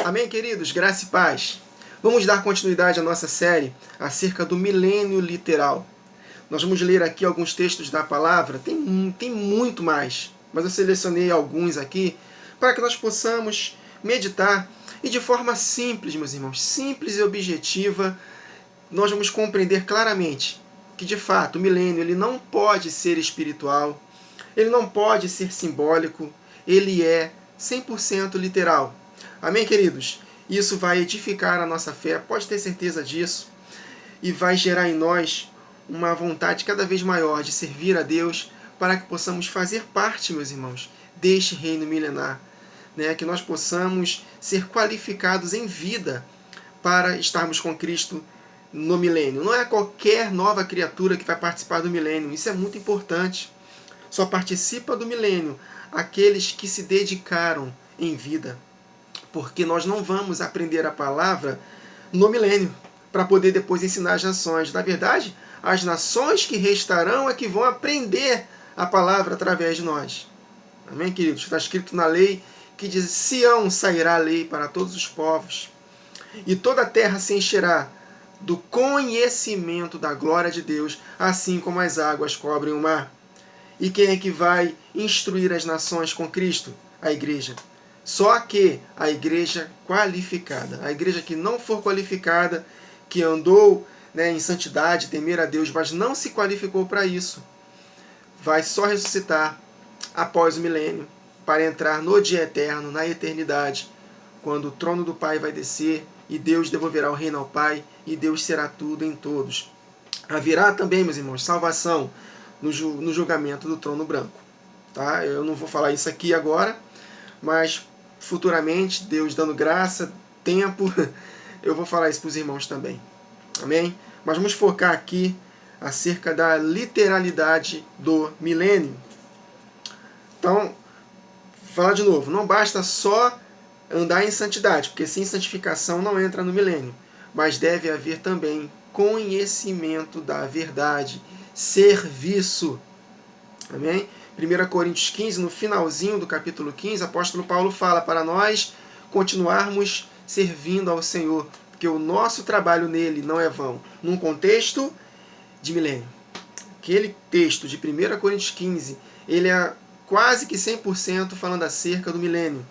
Amém, queridos? Graça e paz. Vamos dar continuidade à nossa série acerca do milênio literal. Nós vamos ler aqui alguns textos da palavra, tem muito mais, mas eu selecionei alguns aqui para que nós possamos meditar e de forma simples, meus irmãos, simples e objetiva, nós vamos compreender claramente que, de fato, o milênio ele não pode ser espiritual, ele não pode ser simbólico, ele é 100% literal. Amém, queridos? Isso vai edificar a nossa fé, pode ter certeza disso, e vai gerar em nós uma vontade cada vez maior de servir a Deus para que possamos fazer parte, meus irmãos, deste reino milenar, né? Que nós possamos ser qualificados em vida para estarmos com Cristo no milênio. Não é qualquer nova criatura que vai participar do milênio, isso é muito importante. Só participa do milênio aqueles que se dedicaram em vida, porque nós não vamos aprender a palavra no milênio para poder depois ensinar as nações. Na verdade, as nações que restarão é que vão aprender a palavra através de nós. Amém, queridos? Está escrito na lei que diz: Sião sairá a lei para todos os povos, e toda a terra se encherá do conhecimento da glória de Deus, assim como as águas cobrem o mar. E quem é que vai instruir as nações com Cristo? A igreja. Só que a igreja qualificada, a igreja que não for qualificada, que andou, né, em santidade, temer a Deus, mas não se qualificou para isso, vai só ressuscitar após o milênio, para entrar no dia eterno, na eternidade, quando o trono do Pai vai descer e Deus devolverá o reino ao Pai e Deus será tudo em todos. Haverá também, meus irmãos, salvação no julgamento do trono branco. Tá? Eu não vou falar isso aqui agora, mas futuramente, Deus dando graça, tempo, eu vou falar isso para os irmãos também. Amém? Mas vamos focar aqui acerca da literalidade do milênio. Então, falar de novo, não basta só andar em santidade, porque sem santificação não entra no milênio, mas deve haver também conhecimento da verdade, serviço. Amém? 1 Coríntios 15, no finalzinho do capítulo 15, o apóstolo Paulo fala para nós continuarmos servindo ao Senhor, porque o nosso trabalho nele não é vão, num contexto de milênio. Aquele texto de 1 Coríntios 15, ele é quase que 100% falando acerca do milênio.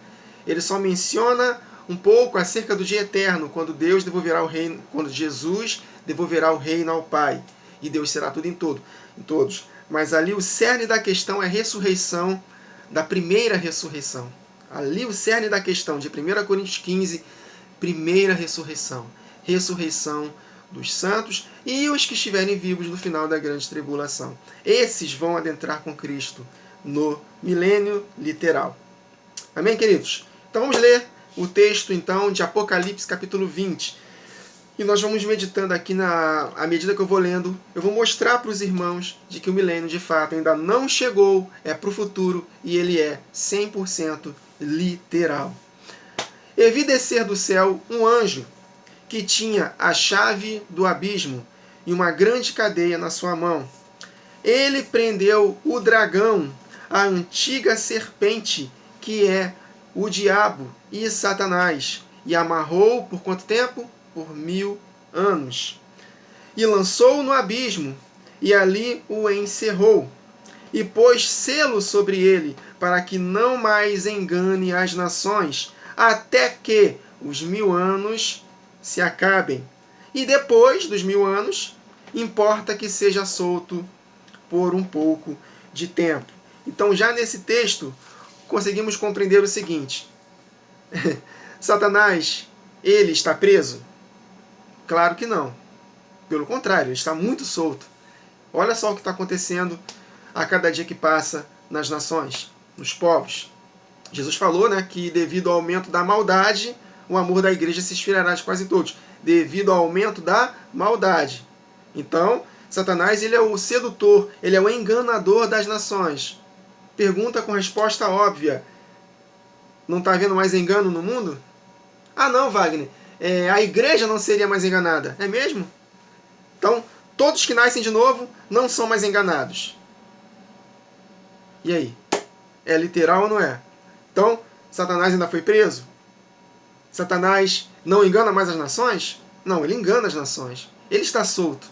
Ele só menciona um pouco acerca do dia eterno, quando Deus devolverá o reino, quando Jesus devolverá o reino ao Pai, e Deus será tudo em todos. Mas ali o cerne da questão é a ressurreição, da primeira ressurreição. Ali o cerne da questão de 1 Coríntios 15, primeira ressurreição. Ressurreição dos santos e os que estiverem vivos no final da grande tribulação. Esses vão adentrar com Cristo no milênio literal. Amém, queridos? Então vamos ler o texto então de Apocalipse capítulo 20. E nós vamos meditando aqui à medida que eu vou lendo, eu vou mostrar para os irmãos de que o milênio de fato ainda não chegou, é para o futuro e ele é 100% literal. E vi descer do céu um anjo que tinha a chave do abismo e uma grande cadeia na sua mão. Ele prendeu o dragão, a antiga serpente, que é o diabo e Satanás, e amarrou por quanto tempo? Por 1000 anos. E lançou-o no abismo, e ali o encerrou, e pôs selo sobre ele, para que não mais engane as nações, até que os 1000 anos se acabem. E depois dos 1000 anos, importa que seja solto por um pouco de tempo. Então, já nesse texto, conseguimos compreender o seguinte: Satanás, ele está preso? Claro que não. Pelo contrário, ele está muito solto. Olha só o que está acontecendo a cada dia que passa nas nações, nos povos. Jesus falou, né, que devido ao aumento da maldade, o amor da igreja se esfriará de quase todos. Devido ao aumento da maldade. Então, Satanás, ele é o sedutor, ele é o enganador das nações. Pergunta com resposta óbvia: não está havendo mais engano no mundo? Ah não, Wagner, a igreja não seria mais enganada. É mesmo? Então, todos que nascem de novo não são mais enganados. E aí? É literal ou não é? Então, Satanás ainda foi preso? Satanás não engana mais as nações? Não, ele engana as nações. Ele está solto.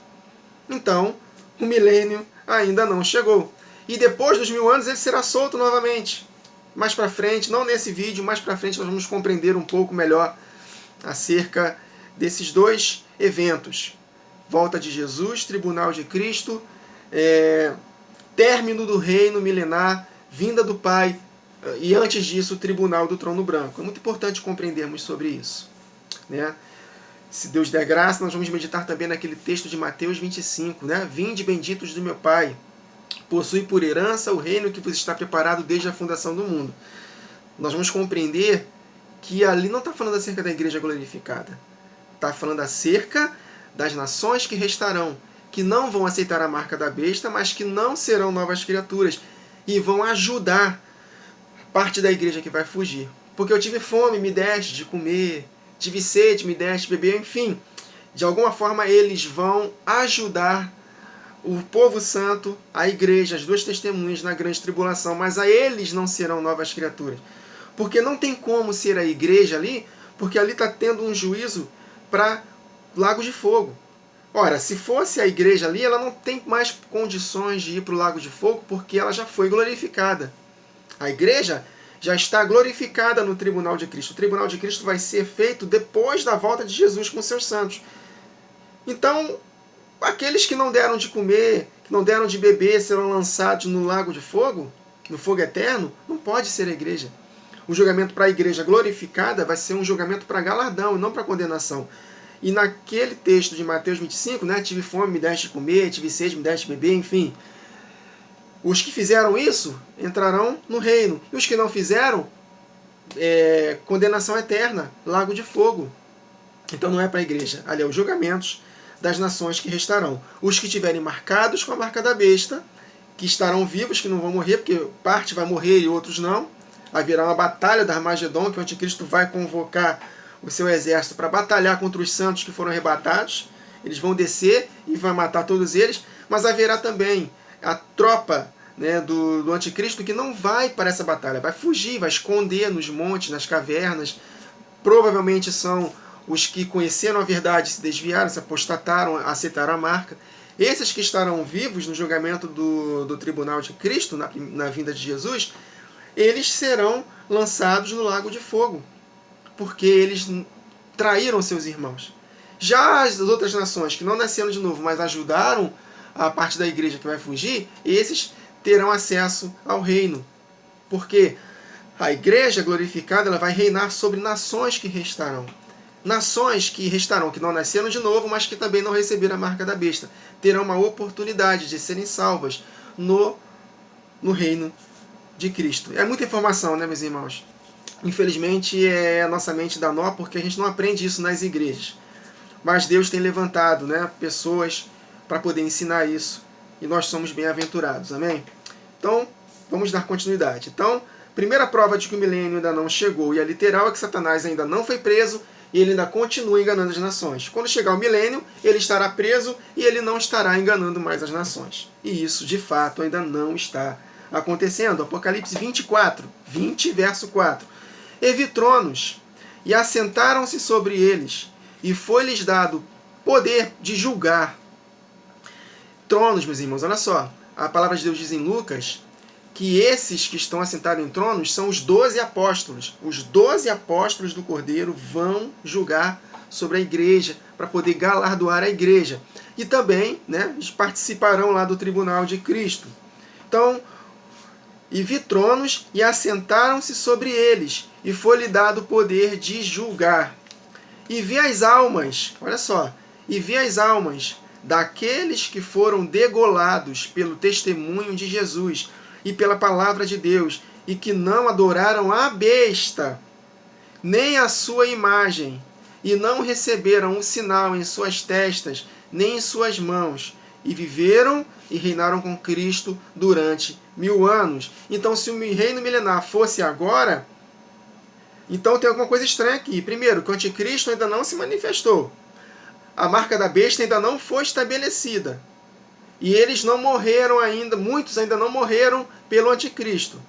Então, o milênio ainda não chegou. E depois dos 1000 anos ele será solto novamente. Mais para frente, não nesse vídeo, mais para frente nós vamos compreender um pouco melhor acerca desses dois eventos. Volta de Jesus, tribunal de Cristo, término do reino milenar, vinda do Pai, e antes disso o tribunal do trono branco. É muito importante compreendermos sobre isso, né? Se Deus der graça, nós vamos meditar também naquele texto de Mateus 25, né? Vinde benditos do meu Pai, possui por herança o reino que vos está preparado desde a fundação do mundo. Nós vamos compreender que ali não está falando acerca da igreja glorificada. Está falando acerca das nações que restarão, que não vão aceitar a marca da besta, mas que não serão novas criaturas e vão ajudar parte da igreja que vai fugir. Porque eu tive fome, me deste de comer, tive sede, me deste de beber, enfim. De alguma forma eles vão ajudar o povo santo, a igreja, as duas testemunhas na grande tribulação, mas a eles não serão novas criaturas. Porque não tem como ser a igreja ali, porque ali está tendo um juízo para lago de fogo. Ora, se fosse a igreja ali, ela não tem mais condições de ir para o lago de fogo, porque ela já foi glorificada. A igreja já está glorificada no tribunal de Cristo. O tribunal de Cristo vai ser feito depois da volta de Jesus com seus santos. Então, aqueles que não deram de comer, que não deram de beber, serão lançados no lago de fogo, no fogo eterno, não pode ser a igreja. O julgamento para a igreja glorificada vai ser um julgamento para galardão e não para condenação. E naquele texto de Mateus 25, né, tive fome, me deste de comer, tive sede, me deste de beber, enfim. Os que fizeram isso entrarão no reino. E os que não fizeram, condenação eterna, lago de fogo. Então não é para a igreja. Ali é os julgamentos das nações que restarão. Os que tiverem marcados com a marca da besta, que estarão vivos, que não vão morrer, porque parte vai morrer e outros não. Haverá uma batalha da Armagedon, que o anticristo vai convocar o seu exército para batalhar contra os santos que foram arrebatados. Eles vão descer e vai matar todos eles, mas haverá também a tropa, né, do anticristo que não vai para essa batalha, vai fugir, vai esconder nos montes, nas cavernas. Provavelmente são os que conheceram a verdade, se desviaram, se apostataram, aceitaram a marca. Esses que estarão vivos no julgamento do tribunal de Cristo, na vinda de Jesus, eles serão lançados no lago de fogo, porque eles traíram seus irmãos. Já as outras nações que não nasceram de novo, mas ajudaram a parte da igreja que vai fugir, esses terão acesso ao reino. Porque a igreja glorificada, ela vai reinar sobre nações que restarão. Nações que restarão, que não nasceram de novo, mas que também não receberam a marca da besta, terão uma oportunidade de serem salvas no reino de Cristo. É muita informação, né, meus irmãos? Infelizmente, a nossa mente dá nó, porque a gente não aprende isso nas igrejas. Mas Deus tem levantado, né, pessoas para poder ensinar isso. E nós somos bem-aventurados, amém? Então, vamos dar continuidade. Então, primeira prova de que o milênio ainda não chegou e é literal é que Satanás ainda não foi preso e ele ainda continua enganando as nações. Quando chegar o milênio, ele estará preso e ele não estará enganando mais as nações. E isso, de fato, ainda não está acontecendo. Apocalipse 24, 20, verso 4. E vi tronos, e assentaram-se sobre eles, e foi-lhes dado poder de julgar. Tronos, meus irmãos, olha só. A palavra de Deus diz em Lucas que esses que estão assentados em tronos são os 12 apóstolos. Os 12 apóstolos do Cordeiro vão julgar sobre a igreja, para poder galardoar a igreja. E também, né, eles participarão lá do tribunal de Cristo. Então, e vi tronos, e assentaram-se sobre eles, e foi-lhe dado o poder de julgar. E vi as almas, olha só, e vi as almas daqueles que foram degolados pelo testemunho de Jesus e pela palavra de Deus, e que não adoraram a besta, nem a sua imagem, e não receberam um sinal em suas testas, nem em suas mãos, e viveram e reinaram com Cristo durante 1000 anos. Então, se o reino milenar fosse agora, então tem alguma coisa estranha aqui. Primeiro, que o anticristo ainda não se manifestou. A marca da besta ainda não foi estabelecida. E eles não morreram ainda, muitos ainda não morreram pelo anticristo.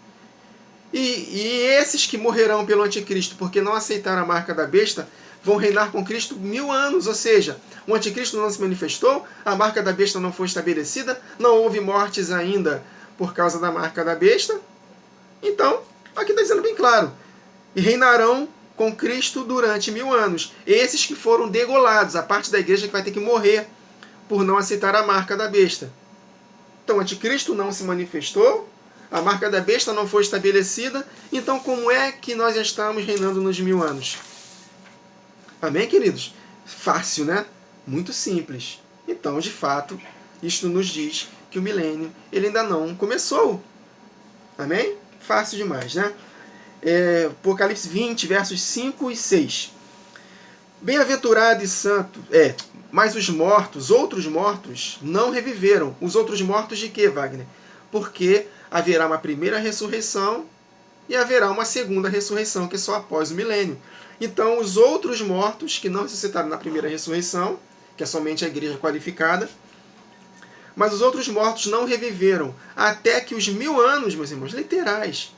E esses que morrerão pelo anticristo, porque não aceitaram a marca da besta, vão reinar com Cristo 1000 anos. Ou seja, o anticristo não se manifestou, a marca da besta não foi estabelecida, não houve mortes ainda por causa da marca da besta. Então, aqui está dizendo bem claro, e reinarão com Cristo durante 1000 anos. Esses que foram degolados, a parte da igreja que vai ter que morrer por não aceitar a marca da besta. Então, o anticristo não se manifestou, a marca da besta não foi estabelecida, então como é que nós já estamos reinando nos 1000 anos? Amém, queridos? Fácil, né? Muito simples. Então, de fato, isto nos diz que o milênio ele ainda não começou. Amém? Fácil demais, né? Apocalipse 20, versos 5 e 6. Bem-aventurado e santo, mas os mortos, outros mortos, não reviveram. Os outros mortos de quê, Wagner? Porque haverá uma primeira ressurreição e haverá uma segunda ressurreição, que é só após o milênio. Então, os outros mortos que não ressuscitaram na primeira ressurreição, que é somente a igreja qualificada, mas os outros mortos não reviveram, até que os 1000 anos, meus irmãos, literais,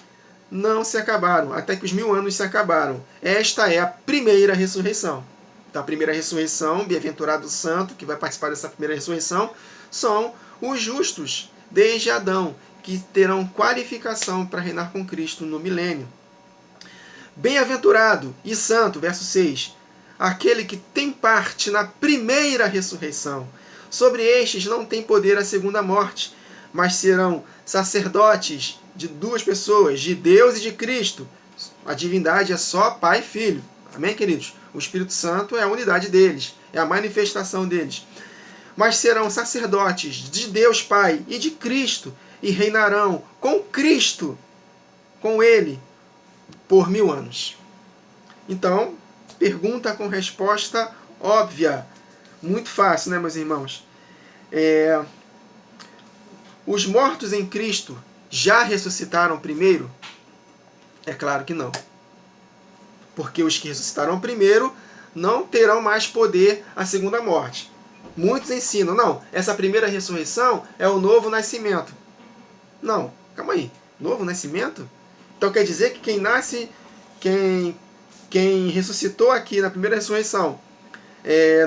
não se acabaram, até que os 1000 anos se acabaram. Esta é a primeira ressurreição. Então, a primeira ressurreição, bem-aventurado santo, que vai participar dessa primeira ressurreição, são os justos, desde Adão, que terão qualificação para reinar com Cristo no milênio. Bem-aventurado e santo, verso 6, aquele que tem parte na primeira ressurreição. Sobre estes não tem poder a segunda morte, mas serão sacerdotes de duas pessoas, de Deus e de Cristo. A divindade é só Pai e Filho. Amém, queridos? O Espírito Santo é a unidade deles, é a manifestação deles. Mas serão sacerdotes de Deus Pai e de Cristo, e reinarão com Cristo, com Ele, por 1000 anos. Então, pergunta com resposta óbvia. Muito fácil, né, meus irmãos? Os mortos em Cristo já ressuscitaram primeiro? É claro que não. Porque os que ressuscitaram primeiro não terão mais poder à segunda morte. Muitos ensinam, não, essa primeira ressurreição é o novo nascimento. Não, calma aí, novo nascimento? Então quer dizer que quem nasce, quem ressuscitou aqui na primeira ressurreição,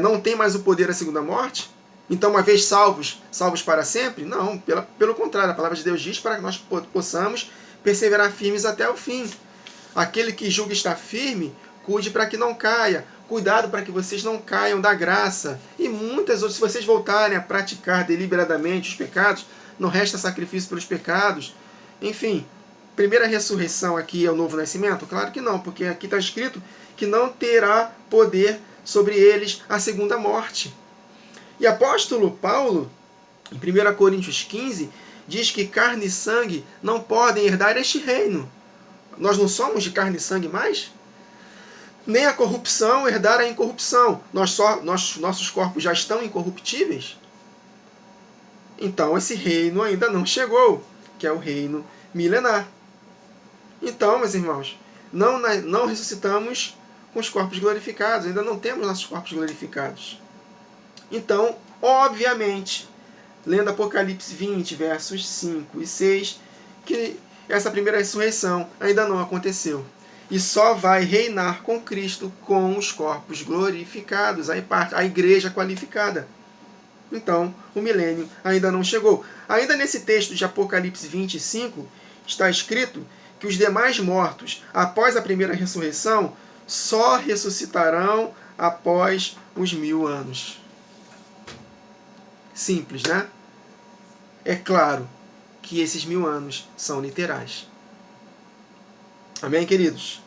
não tem mais o poder da segunda morte? Então, uma vez salvos para sempre? Não, pelo contrário, a palavra de Deus diz para que nós possamos perseverar firmes até o fim. Aquele que julga estar firme, cuide para que não caia. Cuidado para que vocês não caiam da graça. E muitas outras, se vocês voltarem a praticar deliberadamente os pecados, não resta sacrifício pelos pecados. Enfim, primeira ressurreição aqui é o novo nascimento? Claro que não, porque aqui está escrito que não terá poder sobre eles a segunda morte. E apóstolo Paulo, em 1 Coríntios 15, diz que carne e sangue não podem herdar este reino. Nós não somos de carne e sangue mais? Nem a corrupção herdar a incorrupção. Nossos corpos já estão incorruptíveis? Então esse reino ainda não chegou, que é o reino milenar. Então, meus irmãos, não ressuscitamos com os corpos glorificados, ainda não temos nossos corpos glorificados. Então, obviamente, lendo Apocalipse 20, versos 5 e 6, que essa primeira ressurreição ainda não aconteceu. E só vai reinar com Cristo com os corpos glorificados, a igreja qualificada. Então, o milênio ainda não chegou. Ainda nesse texto de Apocalipse 25, está escrito que os demais mortos, após a primeira ressurreição, só ressuscitarão após os 1000 anos. Simples, né? É claro que esses 1000 anos são literais. Amém, queridos?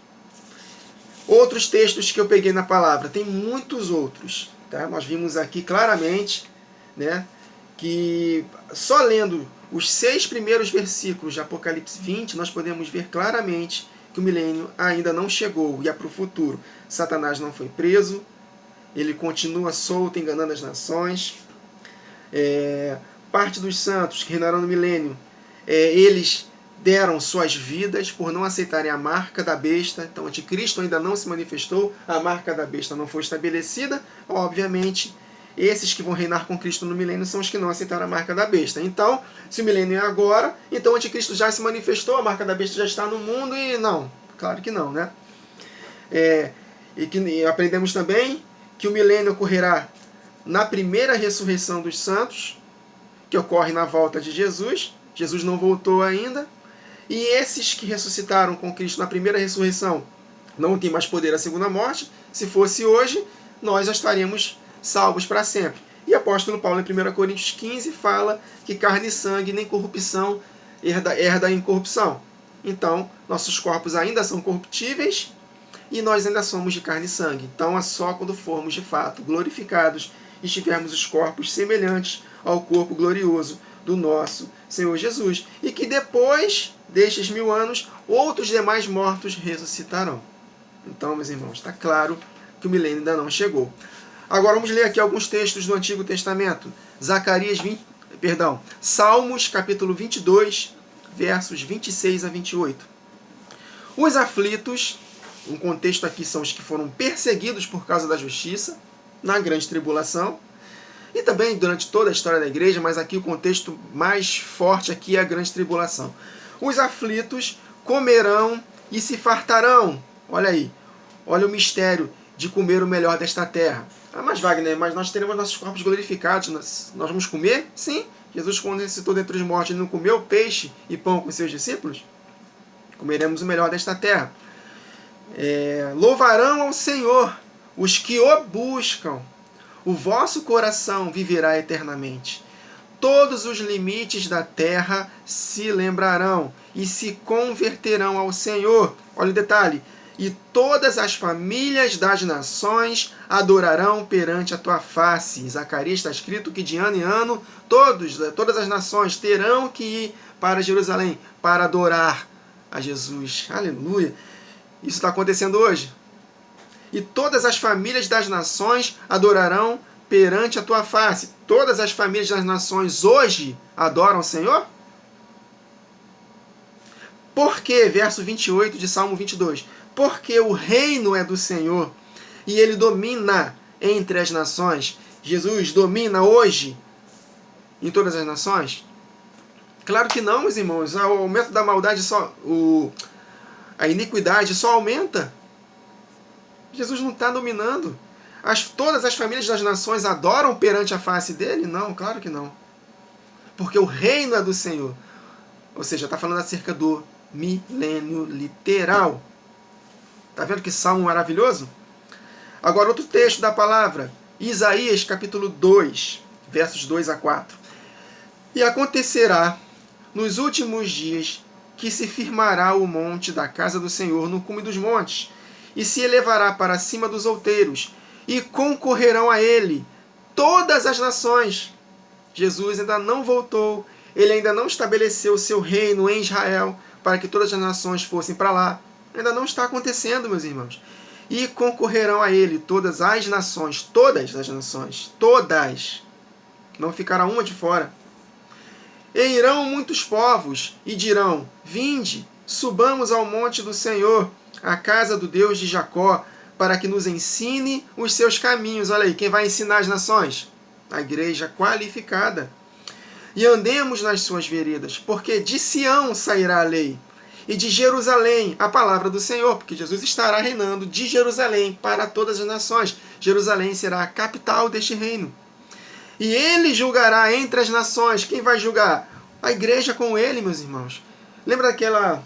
Outros textos que eu peguei na palavra, tem muitos outros. Tá? Nós vimos aqui claramente, né, que só lendo os 6 primeiros versículos de Apocalipse 20, nós podemos ver claramente que o milênio ainda não chegou e é para o futuro. Satanás não foi preso, ele continua solto, enganando as nações. Parte dos santos que reinarão no milênio, eles deram suas vidas por não aceitarem a marca da besta. Então, o anticristo ainda não se manifestou, a marca da besta não foi estabelecida. Obviamente, esses que vão reinar com Cristo no milênio são os que não aceitaram a marca da besta. Então, se o milênio é agora, então o anticristo já se manifestou, a marca da besta já está no mundo e não, claro que não, né? E aprendemos também que o milênio ocorrerá na primeira ressurreição dos santos, que ocorre na volta de Jesus. Jesus não voltou ainda. E esses que ressuscitaram com Cristo na primeira ressurreição não têm mais poder à segunda morte. Se fosse hoje, nós já estaríamos salvos para sempre. E o apóstolo Paulo, em 1 Coríntios 15, fala que carne e sangue nem corrupção herda a incorrupção. Então, nossos corpos ainda são corruptíveis e nós ainda somos de carne e sangue. Então, é só quando formos de fato glorificados e tivermos os corpos semelhantes ao corpo glorioso do nosso Senhor Jesus. E que depois destes 1000 anos, outros demais mortos ressuscitarão. Então, meus irmãos, está claro que o milênio ainda não chegou. Agora vamos ler aqui alguns textos do Antigo Testamento. Salmos, capítulo 22, versos 26 a 28. Os aflitos, um contexto aqui são os que foram perseguidos por causa da justiça, na grande tribulação, e também durante toda a história da igreja, mas aqui o contexto mais forte aqui é a grande tribulação. Os aflitos comerão e se fartarão. Olha aí, olha o mistério de comer o melhor desta terra. Ah, mas Wagner, mas nós teremos nossos corpos glorificados, nós vamos comer? Sim, Jesus, quando ressuscitou dentre os mortos, ele não comeu peixe e pão com seus discípulos? Comeremos o melhor desta terra. Louvarão ao Senhor os que o buscam. O vosso coração viverá eternamente. Todos os limites da terra se lembrarão e se converterão ao Senhor. Olha o detalhe. E todas as famílias das nações adorarão perante a tua face. Em Zacarias está escrito que de ano em ano todas as nações terão que ir para Jerusalém para adorar a Jesus. Aleluia! Isso está acontecendo hoje. E todas as famílias das nações adorarão perante a tua face. Todas as famílias das nações hoje adoram o Senhor? Por quê? Verso 28 de Salmo 22. Porque o reino é do Senhor e ele domina entre as nações. Jesus domina hoje em todas as nações? Claro que não, meus irmãos. O aumento da maldade a iniquidade só aumenta. Jesus não está dominando. Todas as famílias das nações adoram perante a face dele? Não, claro que não. Porque o reino é do Senhor. Ou seja, está falando acerca do milênio literal. Está vendo que salmo maravilhoso? Agora outro texto da palavra. Isaías capítulo 2, versos 2 a 4. E acontecerá nos últimos dias que se firmará o monte da casa do Senhor no cume dos montes, e se elevará para cima dos outeiros, e concorrerão a ele todas as nações. Jesus ainda não voltou, ele ainda não estabeleceu o seu reino em Israel, para que todas as nações fossem para lá. Ainda não está acontecendo, meus irmãos. E concorrerão a ele todas as nações, todas as nações, todas. Não ficará uma de fora. E irão muitos povos, e dirão, vinde, subamos ao monte do Senhor, à casa do Deus de Jacó, para que nos ensine os seus caminhos. Olha aí, quem vai ensinar as nações? A igreja qualificada. E andemos nas suas veredas, porque de Sião sairá a lei, e de Jerusalém a palavra do Senhor, porque Jesus estará reinando de Jerusalém para todas as nações. Jerusalém será a capital deste reino. E ele julgará entre as nações. Quem vai julgar? A igreja com ele, meus irmãos. Lembra daquela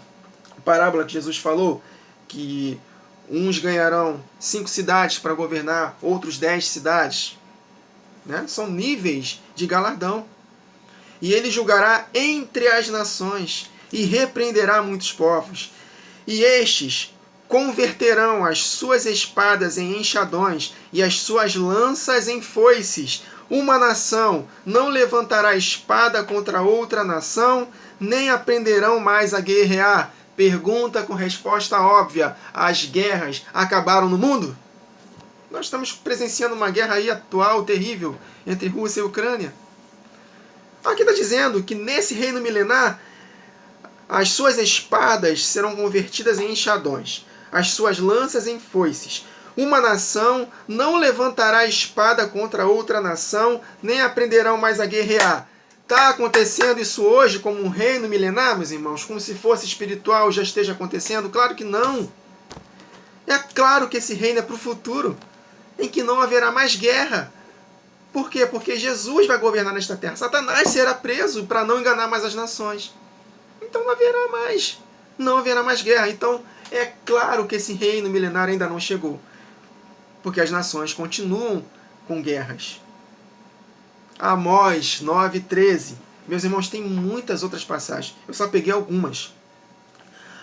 parábola que Jesus falou? Que uns ganharão 5 cidades para governar, outros 10 cidades. Né? São níveis de galardão. E ele julgará entre as nações e repreenderá muitos povos. E estes converterão as suas espadas em enxadões e as suas lanças em foices. Uma nação não levantará espada contra outra nação, nem aprenderão mais a guerrear. Pergunta com resposta óbvia. As guerras acabaram no mundo? Nós estamos presenciando uma guerra aí atual, terrível, entre Rússia e Ucrânia. Aqui está dizendo que nesse reino milenar, as suas espadas serão convertidas em enxadões, as suas lanças em foices. Uma nação não levantará espada contra outra nação, nem aprenderão mais a guerrear. Está acontecendo isso hoje como um reino milenar, meus irmãos? Como se fosse espiritual, já esteja acontecendo? Claro que não. É claro que esse reino é para o futuro, em que não haverá mais guerra. Por quê? Porque Jesus vai governar nesta terra. Satanás será preso para não enganar mais as nações. Então não haverá mais guerra. Então é claro que esse reino milenar ainda não chegou, porque as nações continuam com guerras. Amós 9:13. Meus irmãos, tem muitas outras passagens. Eu só peguei algumas.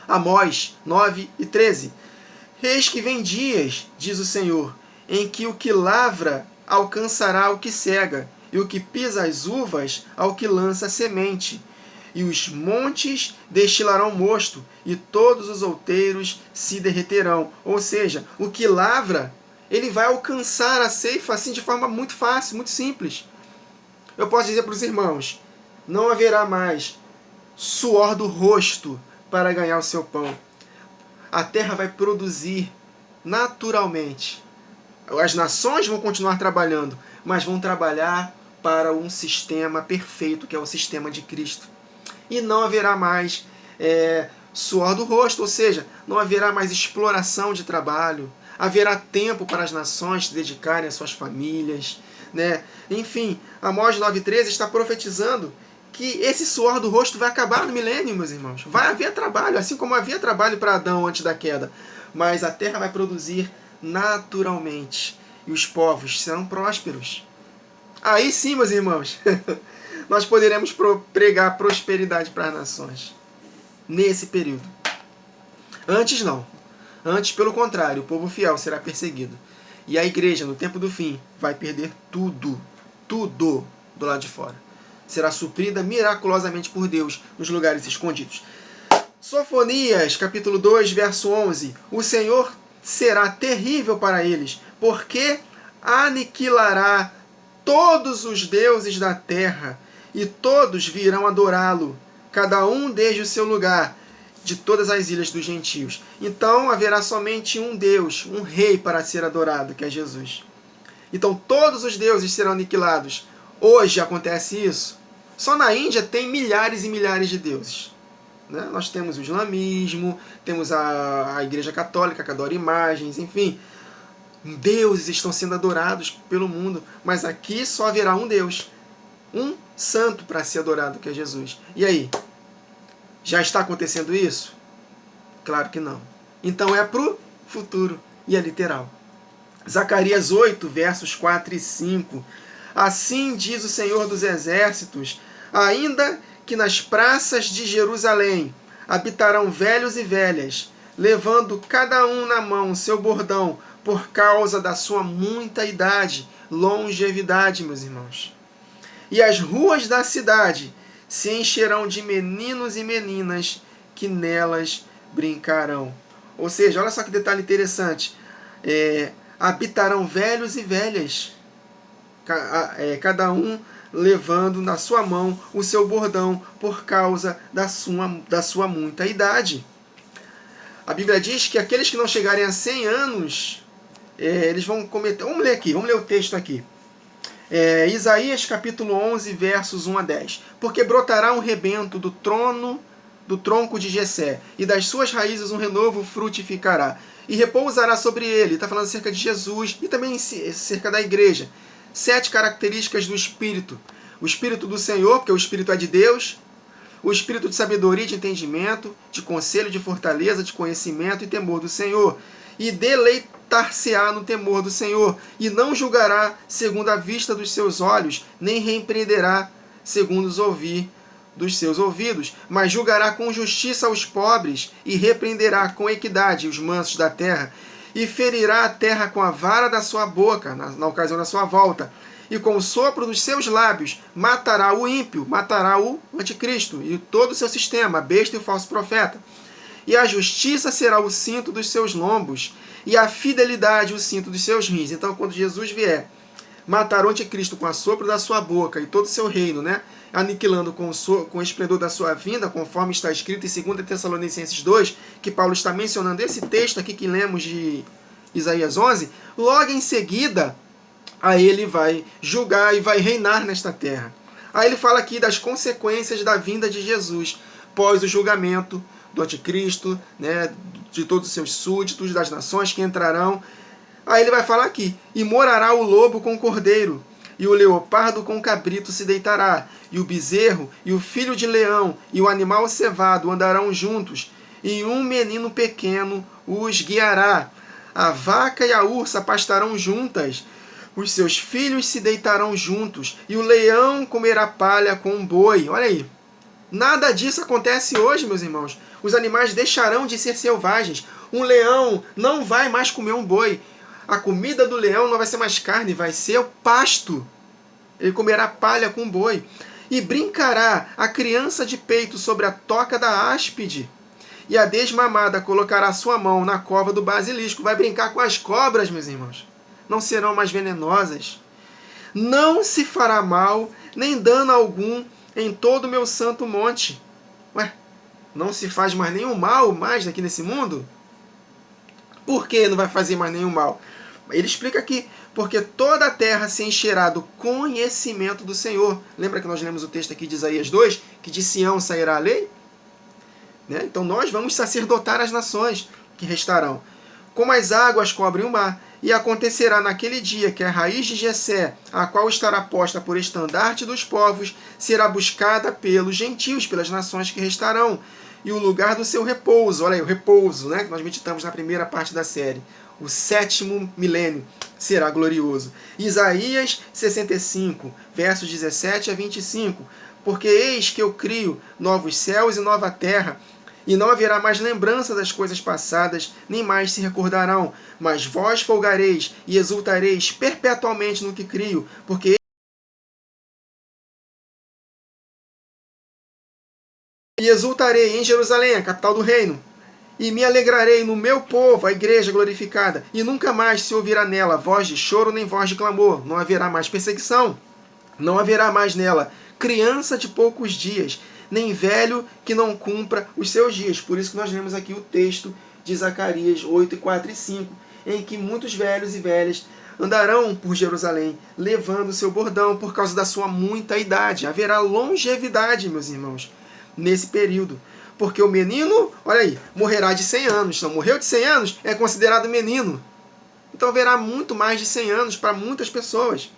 Amós 9:13. Eis que vem dias, diz o Senhor, em que o que lavra alcançará o que cega, e o que pisa as uvas ao que lança a semente. E os montes destilarão mosto, e todos os outeiros se derreterão. Ou seja, o que lavra, ele vai alcançar a ceifa assim de forma muito fácil, muito simples. Eu posso dizer para os irmãos, não haverá mais suor do rosto para ganhar o seu pão. A terra vai produzir naturalmente. As nações vão continuar trabalhando, mas vão trabalhar para um sistema perfeito, que é o sistema de Cristo. E não haverá mais suor do rosto, ou seja, não haverá mais exploração de trabalho, haverá tempo para as nações se dedicarem às suas famílias, né? Enfim, Amós 9:13 está profetizando que esse suor do rosto vai acabar no milênio, meus irmãos. Vai haver trabalho, assim como havia trabalho para Adão antes da queda, mas a terra vai produzir naturalmente e os povos serão prósperos. Aí sim, meus irmãos, nós poderemos pregar prosperidade para as nações nesse período. Antes não. Antes, pelo contrário, o povo fiel será perseguido. E a igreja, no tempo do fim, vai perder tudo do lado de fora. Será suprida miraculosamente por Deus nos lugares escondidos. Sofonias, capítulo 2, verso 11. O Senhor será terrível para eles, porque aniquilará todos os deuses da terra, e todos virão adorá-lo, cada um desde o seu lugar, de todas as ilhas dos gentios. Então haverá somente um Deus, um rei para ser adorado, que é Jesus. Então todos os deuses serão aniquilados. Hoje acontece isso. Só na Índia tem milhares e milhares de deuses. Né? Nós temos o islamismo, temos a Igreja Católica que adora imagens, enfim. Deuses estão sendo adorados pelo mundo, mas aqui só haverá um Deus, um santo para ser adorado, que é Jesus. E aí? Já está acontecendo isso? Claro que não. Então é para o futuro e é literal. Zacarias 8, versos 4 e 5. Assim diz o Senhor dos Exércitos, ainda que nas praças de Jerusalém habitarão velhos e velhas, levando cada um na mão seu bordão, por causa da sua muita idade, longevidade, meus irmãos. E as ruas da cidade se encherão de meninos e meninas que nelas brincarão. Ou seja, olha só que detalhe interessante. Habitarão velhos e velhas, cada um levando na sua mão o seu bordão por causa da sua muita idade. A Bíblia diz que aqueles que não chegarem a 100 anos, eles vão cometer... Vamos ler o texto aqui. Isaías capítulo 11, versos 1 a 10. Porque brotará um rebento do tronco de Jessé, e das suas raízes um renovo frutificará, e repousará sobre ele. Está falando acerca de Jesus e também acerca da igreja. 7 características do Espírito. O Espírito do Senhor, porque o Espírito é de Deus. O Espírito de sabedoria e de entendimento, de conselho, de fortaleza, de conhecimento e temor do Senhor. E deleitar-se-á no temor do Senhor, e não julgará segundo a vista dos seus olhos, nem repreenderá segundo os ouvir dos seus ouvidos, mas julgará com justiça os pobres, e repreenderá com equidade os mansos da terra, e ferirá a terra com a vara da sua boca, na ocasião da sua volta, e com o sopro dos seus lábios matará o ímpio, matará o anticristo, e todo o seu sistema, a besta e o falso profeta. E a justiça será o cinto dos seus lombos, e a fidelidade o cinto dos seus rins. Então, quando Jesus vier matar o anticristo com a sopro da sua boca e todo o seu reino, né, aniquilando com o esplendor da sua vinda, conforme está escrito em 2 Tessalonicenses 2, que Paulo está mencionando esse texto aqui que lemos Isaías 11, logo em seguida, aí ele vai julgar e vai reinar nesta terra. Aí ele fala aqui das consequências da vinda de Jesus, pós o julgamento do anticristo, né, de todos os seus súditos, das nações que entrarão. Aí ele vai falar aqui, e morará o lobo com o cordeiro, e o leopardo com o cabrito se deitará, e o bezerro, e o filho de leão, e o animal cevado andarão juntos, e um menino pequeno os guiará. A vaca e a ursa pastarão juntas, os seus filhos se deitarão juntos, e o leão comerá palha com um boi. Olha aí, nada disso acontece hoje, meus irmãos. Os animais deixarão de ser selvagens. Um leão não vai mais comer um boi. A comida do leão não vai ser mais carne, vai ser o pasto. Ele comerá palha com boi. E brincará a criança de peito sobre a toca da áspide. E a desmamada colocará sua mão na cova do basilisco. Vai brincar com as cobras, meus irmãos. Não serão mais venenosas. Não se fará mal, nem dano algum em todo o meu santo monte. Ué, não se faz mais nenhum mal mais aqui nesse mundo? Por que não vai fazer mais nenhum mal? Ele explica aqui, porque toda a terra se encherá do conhecimento do Senhor. Lembra que nós lemos o texto aqui de Isaías 2, que de Sião sairá a lei? Né? Então nós vamos sacerdotar as nações que restarão. Como as águas cobrem o mar, e acontecerá naquele dia que a raiz de Jessé, a qual estará posta por estandarte dos povos, será buscada pelos gentios, pelas nações que restarão, e o lugar do seu repouso, olha aí, o repouso, né, que nós meditamos na primeira parte da série, o 7º milênio, será glorioso. Isaías 65, versos 17 a 25, porque eis que eu crio novos céus e nova terra, e não haverá mais lembrança das coisas passadas, nem mais se recordarão. Mas vós folgareis e exultareis perpetuamente no que crio, porque e exultarei em Jerusalém, a capital do reino, e me alegrarei no meu povo, a igreja glorificada, e nunca mais se ouvirá nela voz de choro nem voz de clamor. Não haverá mais perseguição, não haverá mais nela criança de poucos dias, nem velho que não cumpra os seus dias. Por isso que nós lemos aqui o texto de Zacarias 8, 4 e 5, em que muitos velhos e velhas andarão por Jerusalém, levando seu bordão por causa da sua muita idade. Haverá longevidade, meus irmãos, nesse período. Porque o menino, olha aí, morrerá de 100 anos. Então, morreu de 100 anos, é considerado menino. Então, haverá muito mais de 100 anos para muitas pessoas.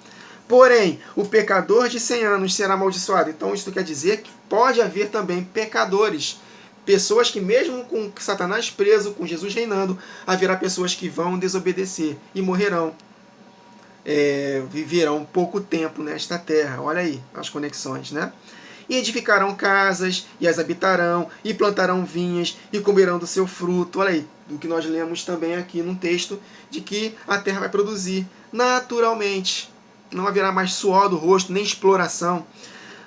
Porém, o pecador de 100 anos será amaldiçoado. Então, isso quer dizer que pode haver também pecadores. Pessoas que, mesmo com Satanás preso, com Jesus reinando, haverá pessoas que vão desobedecer e morrerão. Viverão pouco tempo nesta terra. Olha aí as conexões, né? E edificarão casas, e as habitarão, e plantarão vinhas, e comerão do seu fruto. Olha aí, do que nós lemos também aqui no texto, de que a terra vai produzir naturalmente. Não haverá mais suor do rosto, nem exploração.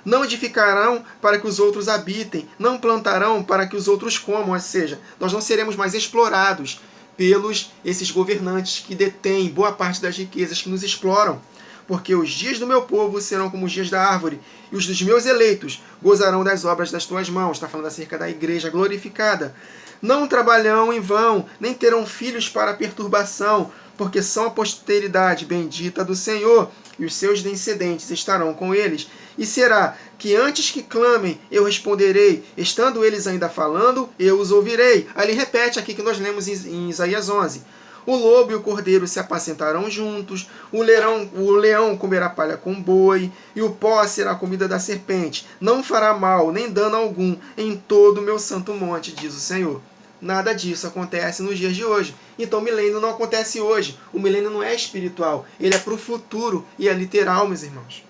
Não edificarão para que os outros habitem, não plantarão para que os outros comam, ou seja, nós não seremos mais explorados pelos esses governantes que detêm boa parte das riquezas que nos exploram. Porque os dias do meu povo serão como os dias da árvore, e os dos meus eleitos gozarão das obras das tuas mãos. Está falando acerca da igreja glorificada. Não trabalharão em vão, nem terão filhos para perturbação, porque são a posteridade bendita do Senhor, e os seus descendentes estarão com eles. E será que antes que clamem, eu responderei, estando eles ainda falando, eu os ouvirei. Aí ele repete aqui que nós lemos em Isaías 11. O lobo e o cordeiro se apacentarão juntos, o leão comerá palha com boi, e o pó será a comida da serpente. Não fará mal, nem dano algum, em todo o meu santo monte, diz o Senhor. Nada disso acontece nos dias de hoje. Então o milênio não acontece hoje. O milênio não é espiritual, ele é para o futuro e é literal, meus irmãos.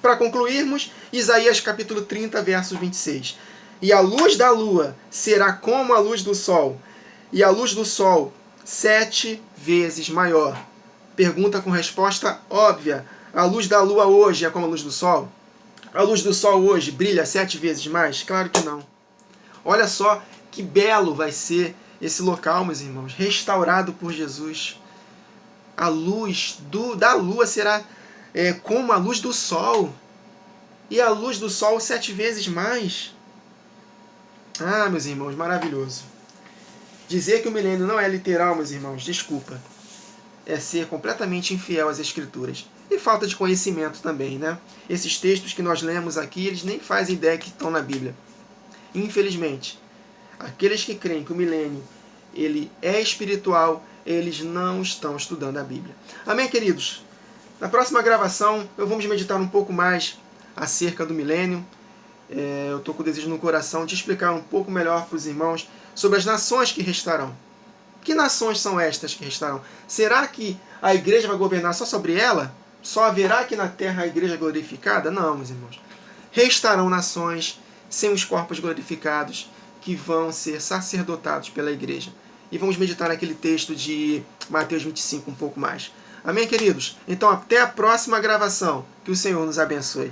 Para concluirmos, Isaías capítulo 30, versos 26. E a luz da lua será como a luz do sol, e a luz do sol 7 vezes maior. Pergunta com resposta óbvia. A luz da lua hoje é como a luz do sol? A luz do sol hoje brilha 7 vezes mais? Claro que não. Olha só que belo vai ser esse local, meus irmãos, restaurado por Jesus. A luz da lua será como a luz do sol. E a luz do sol 7 vezes mais. Meus irmãos, maravilhoso. Dizer que o milênio não é literal, meus irmãos, desculpa. é ser completamente infiel às Escrituras. E falta de conhecimento também, né? Esses textos que nós lemos aqui, eles nem fazem ideia que estão na Bíblia. Infelizmente, aqueles que creem que o milênio ele é espiritual, eles não estão estudando a Bíblia. Amém, queridos? Na próxima gravação, vamos meditar um pouco mais acerca do milênio. Eu estou com o desejo no coração de explicar um pouco melhor para os irmãos sobre as nações que restarão. Que nações são estas que restarão? Será que a igreja vai governar só sobre ela? Só haverá aqui na terra a igreja glorificada? Não, meus irmãos. Restarão nações sem os corpos glorificados que vão ser sacerdotados pela igreja. E vamos meditar naquele texto de Mateus 25 um pouco mais. Amém, queridos? Então, até a próxima gravação. Que o Senhor nos abençoe.